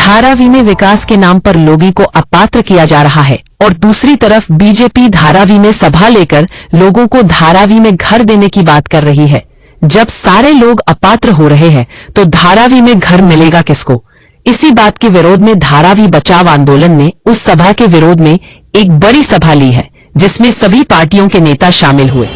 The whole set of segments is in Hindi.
धारावी में विकास के नाम पर लोगों को अपात्र किया जा रहा है और दूसरी तरफ बीजेपी धारावी में सभा लेकर लोगों को धारावी में घर देने की बात कर रही है। जब सारे लोग अपात्र हो रहे हैं तो धारावी में घर मिलेगा किसको? इसी बात के विरोध में धारावी बचाव आंदोलन ने उस सभा के विरोध में एक बड़ी सभा ली है जिसमें सभी पार्टियों के नेता शामिल हुए।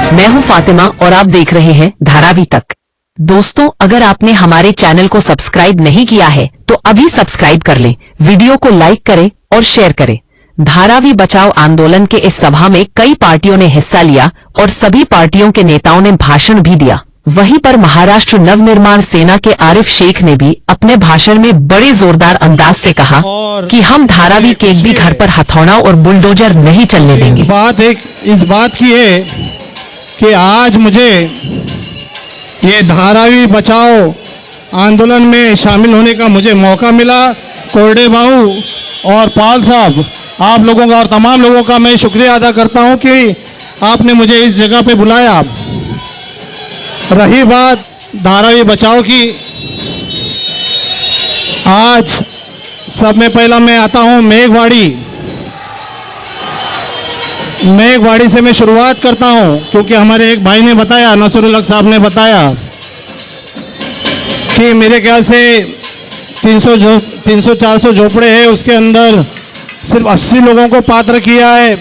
मैं हूं फातिमा और आप देख रहे हैं धारावी तक। दोस्तों, अगर आपने हमारे चैनल को सब्सक्राइब नहीं किया है तो अभी सब्सक्राइब कर लें, वीडियो को लाइक करें और शेयर करें। धारावी बचाओ आंदोलन के इस सभा में कई पार्टियों ने हिस्सा लिया और सभी पार्टियों के नेताओं ने भाषण भी दिया। वहीं पर महाराष्ट्र नवनिर्माण सेना के आरिफ शेख ने भी अपने भाषण में बड़े जोरदार अंदाज से कहा कि हम धारावी के एक भी घर पर हथौड़ा और बुलडोजर नहीं चलने देंगे। इस बात की है कि आज मुझे ये धारावी बचाओ आंदोलन में शामिल होने का मुझे मौका मिला। कोरडे बाबू और पाल साहब, आप लोगों का और तमाम लोगों का मैं शुक्रिया अदा करता हूं कि आपने मुझे इस जगह पे बुलाया। रही बात धारावी बचाओ की, आज सब में पहला मैं आता हूं मेघवाड़ी से मैं शुरुआत करता हूं क्योंकि हमारे एक भाई ने बताया, नसरुल्लाह साहब ने बताया कि मेरे ख्याल से 300-400 झोपड़े हैं, उसके अंदर सिर्फ 80 लोगों को पात्र किया है।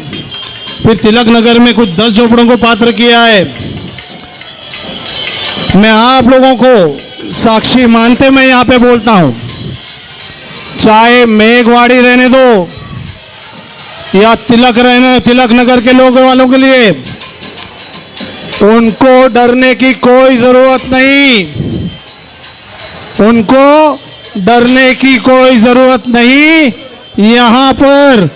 फिर तिलक नगर में कुछ 10 झोपड़ों को पात्र किया है। मैं आप लोगों को साक्षी मानते मैं यहाँ पे बोलता हूँ, चाहे मेघवाड़ी रहने दो या तिलक नगर के लोगों वालों के लिए, उनको डरने की कोई जरूरत नहीं, उनको डरने की कोई जरूरत नहीं। यहाँ पर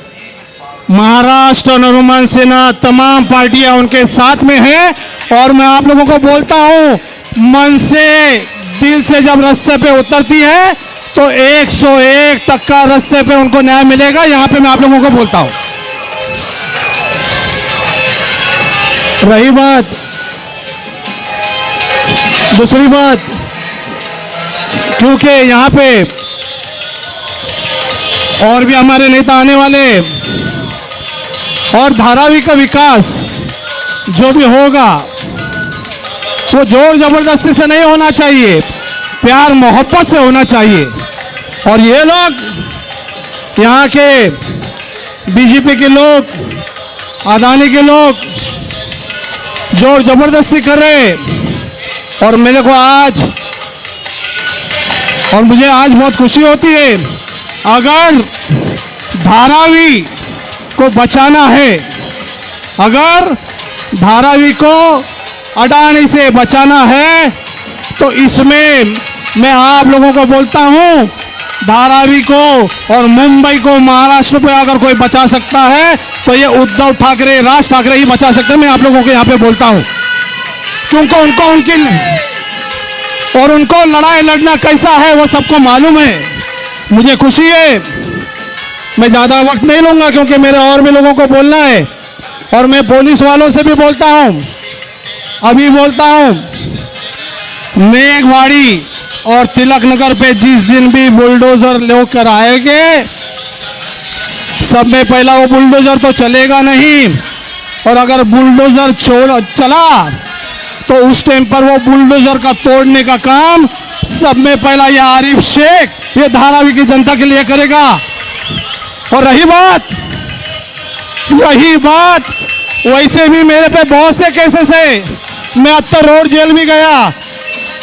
महाराष्ट्र नवनिर्माण सेना तमाम पार्टियां उनके साथ में हैं और मैं आप लोगों को बोलता हूँ, मन से दिल से जब रास्ते पे उतरती है तो 101% रास्ते पे उनको न्याय मिलेगा। यहाँ पे मैं आप लोगों को बोलता हूँ। रही बात दूसरी बात, क्योंकि यहाँ पे और भी हमारे नेता आने वाले, और धारावी का विकास जो भी होगा वो जोर जबरदस्ती से नहीं होना चाहिए, प्यार मोहब्बत से होना चाहिए। और ये लोग यहाँ के बीजेपी के लोग, अदानी के लोग जोर जबरदस्ती कर रहे, और मेरे को आज और मुझे आज बहुत खुशी होती है, अगर धारावी को बचाना है, अगर धारावी को अडानी से बचाना है तो इसमें मैं आप लोगों को बोलता हूं, धारावी को और मुंबई को, महाराष्ट्र पे अगर कोई बचा सकता है तो ये उद्धव ठाकरे, राज ठाकरे ही बचा सकते हैं। मैं आप लोगों को यहाँ पे बोलता हूं, क्योंकि उनको लड़ाई लड़ना कैसा है वो सबको मालूम है। मुझे खुशी है, मैं ज़्यादा वक्त नहीं लूँगा क्योंकि मेरे और भी लोगों को बोलना है, और मैं पुलिस वालों से भी बोलता हूँ, अभी बोलता हूँ, मेघवाड़ी और तिलक नगर पे जिस दिन भी बुलडोजर लेकर आएंगे, सब में पहला वो बुलडोजर तो चलेगा नहीं, और अगर बुलडोजर चला तो उस टाइम पर वो बुलडोजर का तोड़ने का काम सब में पहला ये आरिफ शेख, ये धारावी की जनता के लिए करेगा। और रही बात वैसे भी मेरे पे बहुत से केसेस है, मैं अत्तर रोड जेल भी गया,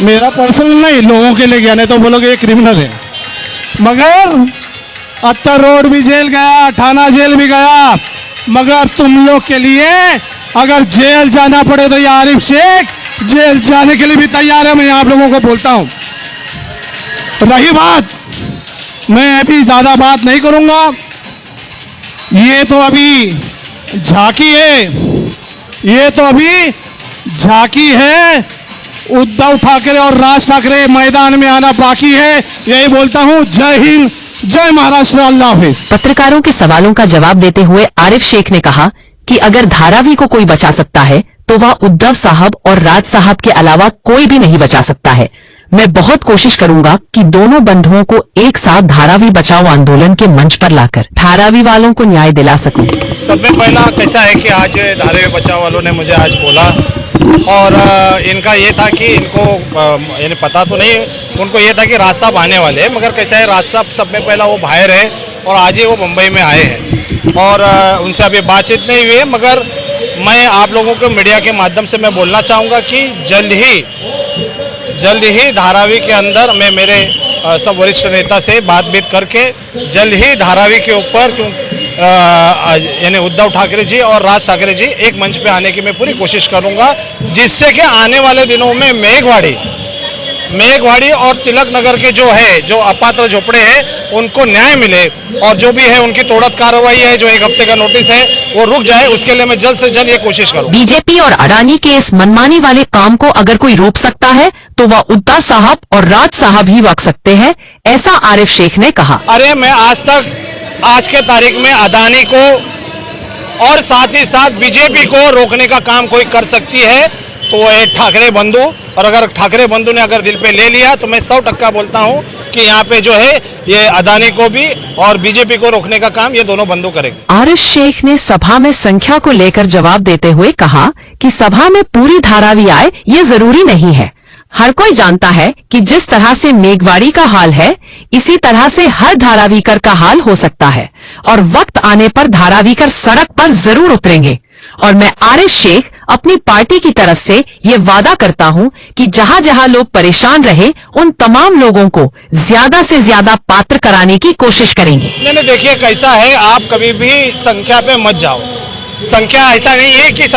मेरा पर्सनल नहीं, लोगों के लिए गया, नहीं तो बोलोगे ये क्रिमिनल है, मगर अत्तर रोड भी जेल गया, थाना जेल भी गया, मगर तुम लोग के लिए अगर जेल जाना पड़े तो ये आरिफ शेख जेल जाने के लिए भी तैयार है। मैं आप लोगों को बोलता हूं। रही बात, मैं अभी ज्यादा बात नहीं करूंगा। ये तो अभी झांकी है, ये तो अभी झांकी है। उद्धव ठाकरे और राज ठाकरे मैदान में आना बाकी है। यही बोलता हूं। जय हिंद, जय महाराष्ट्र, अल्लाह हाफिज। पत्रकारों के सवालों का जवाब देते हुए आरिफ शेख ने कहा कि अगर धारावी को कोई बचा सकता है तो वह उद्धव साहब और राज साहब के अलावा कोई भी नहीं बचा सकता है। मैं बहुत कोशिश करूंगा कि दोनों बंधुओं को एक साथ धारावी बचाओ आंदोलन के मंच पर लाकर धारावी वालों को न्याय दिला सकूं। सबसे पहला कैसा है कि आज धारावी बचाओ वालों ने मुझे आज बोला और इनका ये था कि इनको यानी पता तो नहीं, उनको ये था कि राज साहब आने वाले हैं, मगर कैसा है राज साहब सब में पहला वो बाहर है और आज ही वो मुंबई में आए हैं और उनसे अभी बातचीत नहीं हुई है। मगर मैं आप लोगों को मीडिया के माध्यम से मैं बोलना चाहूँगा कि जल्द ही धारावी के अंदर मैं मेरे सब वरिष्ठ नेता से बातचीत करके जल्द ही धारावी के ऊपर यानी उद्धव ठाकरे जी और राज ठाकरे जी एक मंच पे आने की मैं पूरी कोशिश करूंगा, जिससे कि आने वाले दिनों में मेघवाड़ी और तिलक नगर के जो अपात्र झोपड़े हैं उनको न्याय मिले और जो भी है उनकी तोड़त कार्रवाई है जो 1 हफ्ते का नोटिस है वो रुक जाए। उसके लिए मैं जल्द से जल्द ये कोशिश करूँ। बीजेपी और अडानी के इस मनमानी वाले काम को अगर कोई रोक सकता है तो वह उद्धव साहब और राज साहब ही रोक सकते हैं, ऐसा आरिफ शेख ने कहा। अरे मैं आज के तारीख में अडानी को और साथ ही साथ बीजेपी को रोकने का काम कोई कर सकती है तो वो है ठाकरे बंधु। और अगर ठाकरे बंधु ने अगर दिल पे ले लिया तो मैं 100% बोलता हूं कि यहाँ पे जो है ये अडानी को भी और बीजेपी को रोकने का काम ये दोनों बंधु करेंगे। आरिफ शेख ने सभा में संख्या को लेकर जवाब देते हुए कहा कि सभा में पूरी धारावी आए ये जरूरी नहीं है। हर कोई जानता है कि जिस तरह से मेघवाड़ी का हाल है इसी तरह से हर धारावीकर का हाल हो सकता है और वक्त आने पर धारावीकर सड़क पर जरूर उतरेंगे। और मैं आरिफ शेख अपनी पार्टी की तरफ से ये वादा करता हूं कि जहां जहां लोग परेशान रहे उन तमाम लोगों को ज्यादा से ज्यादा पात्र कराने की कोशिश करेंगे। नहीं देखिए कैसा है, आप कभी भी संख्या पे मत जाओ। संख्या ऐसा नहीं है कि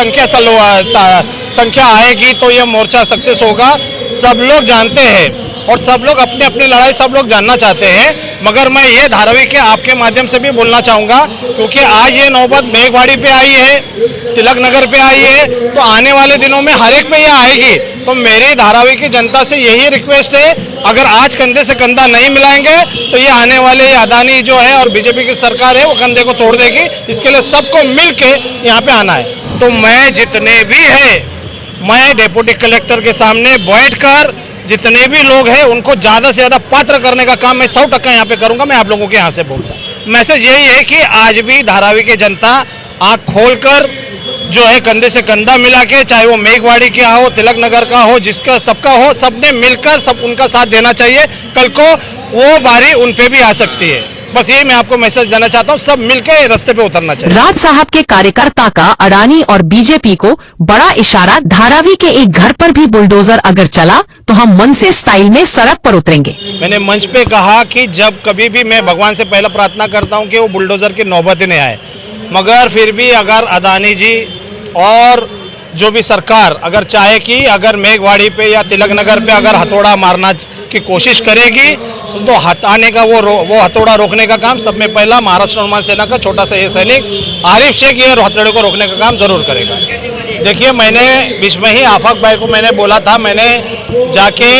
संख्या आएगी तो ये मोर्चा सक्सेस होगा। सब लोग जानते हैं और सब लोग अपनी अपनी लड़ाई सब लोग जानना चाहते हैं। मगर मैं ये धारावी के आपके माध्यम से भी बोलना चाहूँगा क्योंकि आज ये नौबत मेघवाड़ी पे आई है, तिलक नगर पे आई है, तो आने वाले दिनों में हर एक पे ये आएगी। तो मेरी धारावी की जनता से यही रिक्वेस्ट है, अगर आज कंधे से कंधा नहीं मिलाएंगे तो ये आने वाले अडानी जो है और बीजेपी की सरकार है वो कंधे को तोड़ देगी। इसके लिए सबको मिल के यहाँ पे आना है। तो मैं जितने भी है मैं डिप्टी कलेक्टर के सामने बैठकर जितने भी लोग हैं उनको ज़्यादा से ज़्यादा पात्र करने का काम मैं 100% यहाँ पे करूँगा। मैं आप लोगों के यहाँ से बोलता हूँ। मैसेज यही है कि आज भी धारावी की जनता आँख खोलकर जो है कंधे से कंधा मिला के, चाहे वो मेघवाड़ी का हो, तिलक नगर का हो, जिसका सबका हो, सबने मिलकर सब उनका साथ देना चाहिए। कल को वो बारी उन पे भी आ सकती है। बस यही मैं आपको मैसेज देना चाहता हूँ, सब मिलकर रास्ते पे उतरना चाहिए। राज साहब के कार्यकर्ता का अडानी और बीजेपी को बड़ा इशारा, धारावी के एक घर पर भी बुलडोजर अगर चला तो हम मनसे स्टाइल में सड़क पर उतरेंगे। मैंने मंच पे कहा कि जब कभी भी मैं भगवान से पहला प्रार्थना करता हूँ कि वो बुलडोजर की नौबत ही नहीं आए, मगर फिर भी अगर अडानी जी और जो भी सरकार अगर चाहे कि अगर मेघवाड़ी पे या तिलक नगर पे अगर हथौड़ा मारना की कोशिश करेगी तो हटाने का वो हथौड़ा रोकने का काम सब में पहला महाराष्ट्र निर्माण सेना का छोटा सा ये सैनिक आरिफ शेख ये हथौड़े को रोकने का काम जरूर करेगा। देखिए मैंने बीच में ही आफाक भाई को मैंने बोला था, मैंने जाके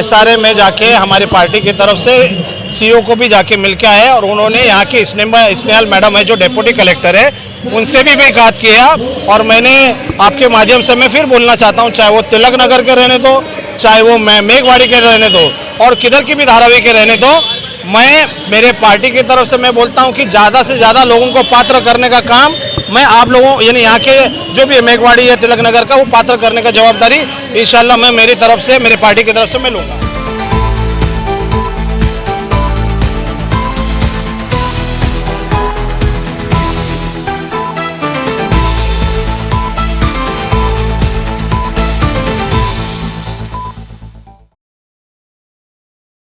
SRA में जाके हमारी पार्टी की तरफ से CEO को भी जाके मिल के आए और उन्होंने यहाँ की स्नेहल मैडम है जो डिप्टी कलेक्टर है उनसे भी मैं बात किया। और मैंने आपके माध्यम से मैं फिर बोलना चाहता हूँ, चाहे वो तिलक नगर के रहने दो, चाहे वो मेघवाड़ी के रहने दो और किधर की भी धारावी के रहने दो, मैं मेरे पार्टी की तरफ से मैं बोलता हूं कि ज़्यादा से ज़्यादा लोगों को पात्र करने का काम मैं आप लोगों यानी यहाँ के जो भी मेघवाड़ी या तिलक नगर का वो पात्र करने का जवाबदारी इंशाल्लाह मैं मेरी तरफ से मेरी पार्टी की तरफ से मैं लूँगा।